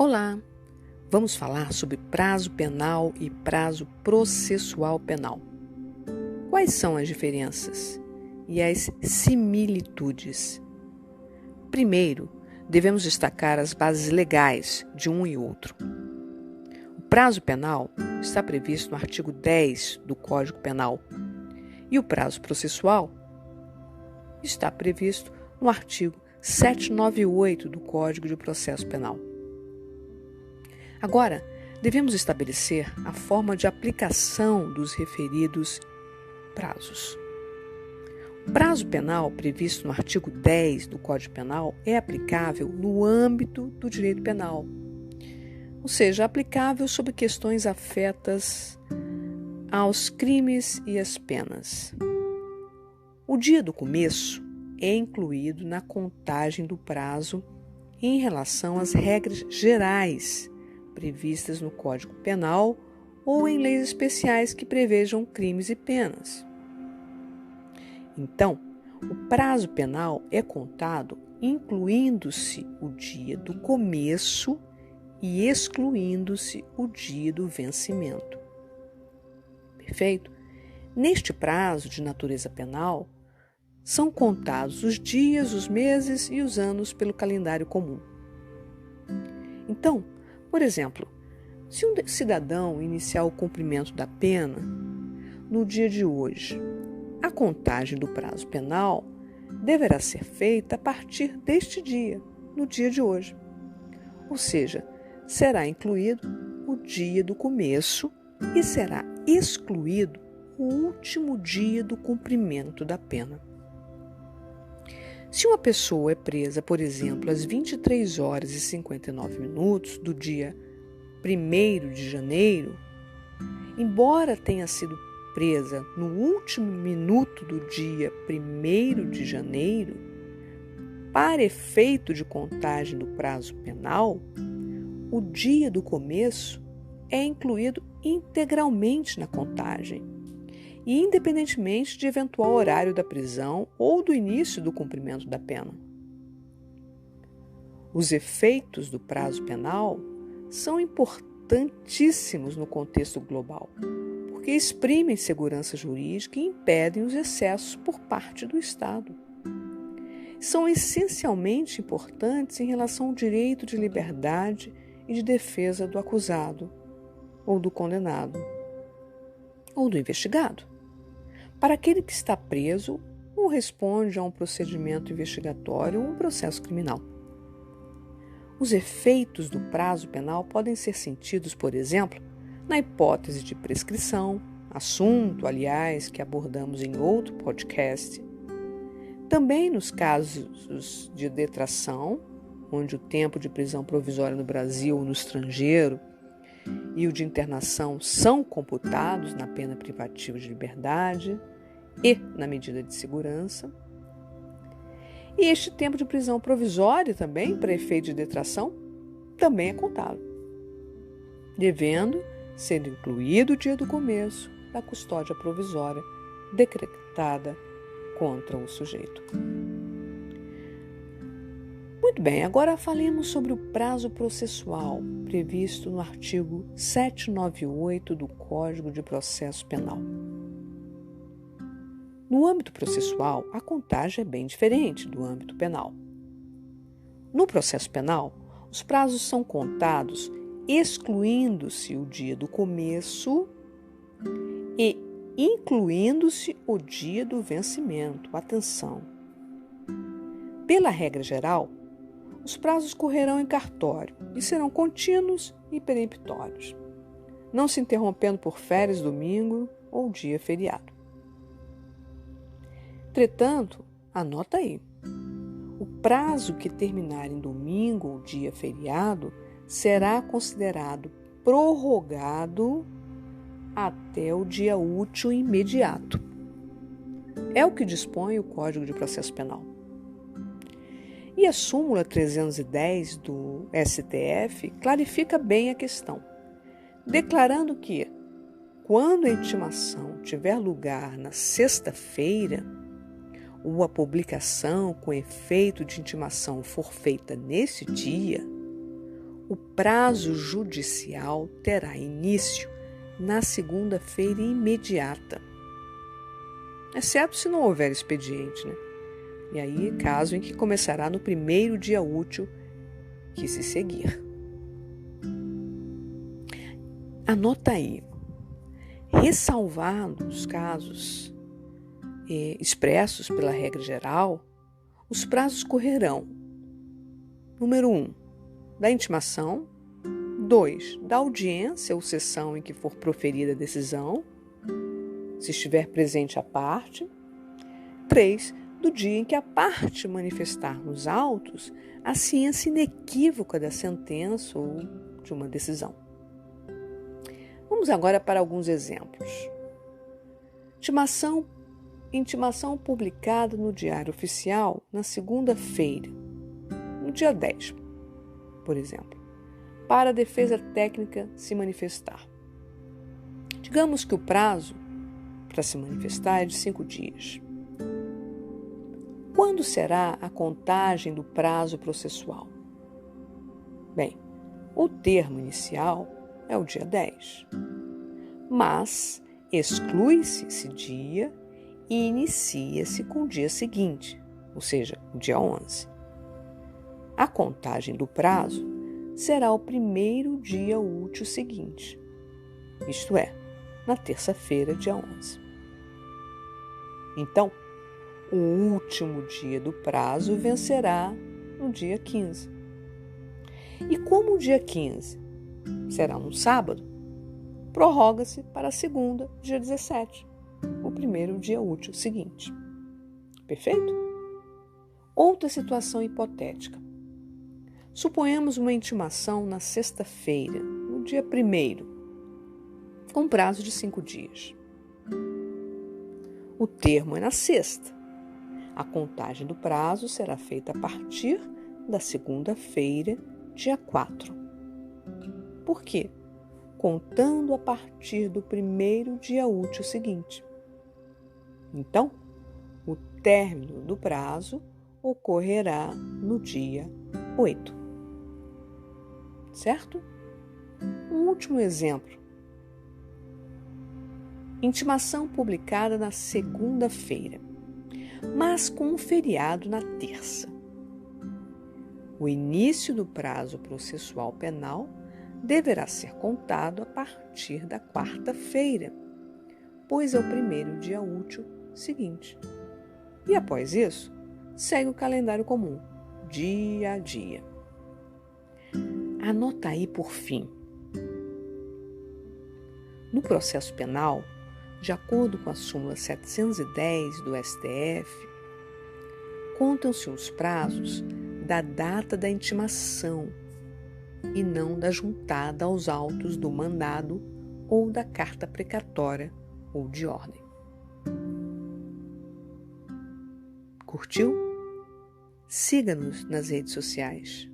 Olá! Vamos falar sobre prazo penal e prazo processual penal. Quais são as diferenças e as similitudes? Primeiro, devemos destacar as bases legais de um e outro. O prazo penal está previsto no artigo 10 do Código Penal e o prazo processual está previsto no artigo 798 do Código de Processo Penal. Agora, devemos estabelecer a forma de aplicação dos referidos prazos. O prazo penal previsto no artigo 10 do Código Penal é aplicável no âmbito do direito penal, ou seja, aplicável sobre questões afetas aos crimes e às penas. O dia do começo é incluído na contagem do prazo em relação às regras gerais previstas no Código Penal ou em leis especiais que prevejam crimes e penas. Então, o prazo penal é contado incluindo-se o dia do começo e excluindo-se o dia do vencimento. Perfeito? Neste prazo de natureza penal, são contados os dias, os meses e os anos pelo calendário comum. Então, por exemplo, se um cidadão iniciar o cumprimento da pena no dia de hoje, a contagem do prazo penal deverá ser feita a partir deste dia, no dia de hoje. Ou seja, será incluído o dia do começo e será excluído o último dia do cumprimento da pena. Se uma pessoa é presa, por exemplo, às 23 horas e 59 minutos do dia 1º de janeiro, embora tenha sido presa no último minuto do dia 1º de janeiro, para efeito de contagem do prazo penal, o dia do começo é incluído integralmente na contagem, e independentemente de eventual horário da prisão ou do início do cumprimento da pena. Os efeitos do prazo penal são importantíssimos no contexto global, porque exprimem segurança jurídica e impedem os excessos por parte do Estado. São essencialmente importantes em relação ao direito de liberdade e de defesa do acusado, ou do condenado, ou do investigado. Para aquele que está preso ou responde a um procedimento investigatório ou um processo criminal. Os efeitos do prazo penal podem ser sentidos, por exemplo, na hipótese de prescrição, assunto, aliás, que abordamos em outro podcast. Também nos casos de detração, onde o tempo de prisão provisória no Brasil ou no estrangeiro e o de internação são computados na pena privativa de liberdade e na medida de segurança. E este tempo de prisão provisória também, para efeito de detração, também é contado, devendo ser incluído o dia do começo da custódia provisória decretada contra o sujeito. Muito bem, agora falemos sobre o prazo processual previsto no artigo 798 do Código de Processo Penal. No âmbito processual, a contagem é bem diferente do âmbito penal. No processo penal, os prazos são contados excluindo-se o dia do começo e incluindo-se o dia do vencimento. Atenção! Pela regra geral, os prazos correrão em cartório e serão contínuos e peremptórios, não se interrompendo por férias, domingo ou dia feriado. Entretanto, anota aí, o prazo que terminar em domingo ou dia feriado será considerado prorrogado até o dia útil imediato. É o que dispõe o Código de Processo Penal. E a súmula 310 do STF clarifica bem a questão, declarando que, quando a intimação tiver lugar na sexta-feira, ou a publicação com efeito de intimação for feita nesse dia, O prazo judicial terá início na segunda-feira imediata, exceto se não houver expediente, né? E aí, caso em que começará no primeiro dia útil que se seguir. Anota aí. Ressalvados os casos expressos pela regra geral, os prazos correrão: número 1, da intimação; 2, da audiência ou sessão em que for proferida a decisão, se estiver presente a parte; 3, do dia em que a parte manifestar nos autos a ciência inequívoca da sentença ou de uma decisão. Vamos agora para alguns exemplos. Intimação publicada no Diário Oficial na segunda-feira, no dia 10, por exemplo, para a defesa técnica se manifestar. Digamos que o prazo para se manifestar é de 5 dias. Quando será a contagem do prazo processual? Bem, o termo inicial é o dia 10, mas exclui-se esse dia e inicia-se com o dia seguinte, ou seja, o dia 11. A contagem do prazo será o primeiro dia útil seguinte, isto é, na terça-feira, dia 11. Então, o último dia do prazo vencerá no dia 15. E como o dia 15 será um sábado, prorroga-se para a segunda, dia 17, o primeiro dia útil seguinte. Perfeito? Outra situação hipotética. Suponhamos uma intimação na sexta-feira, no dia 1º, com prazo de 5 dias. O termo é na sexta. A contagem do prazo será feita a partir da segunda-feira, dia 4. Por quê? Contando a partir do primeiro dia útil seguinte. Então, o término do prazo ocorrerá no dia 8. Certo? Um último exemplo. Intimação publicada na segunda-feira, mas com um feriado na terça. O início do prazo processual penal deverá ser contado a partir da quarta-feira, pois é o primeiro dia útil seguinte. E após isso, segue o calendário comum, dia a dia. Anota aí por fim. No processo penal, de acordo com a súmula 710 do STF, contam-se os prazos da data da intimação e não da juntada aos autos do mandado ou da carta precatória ou de ordem. Curtiu? Siga-nos nas redes sociais.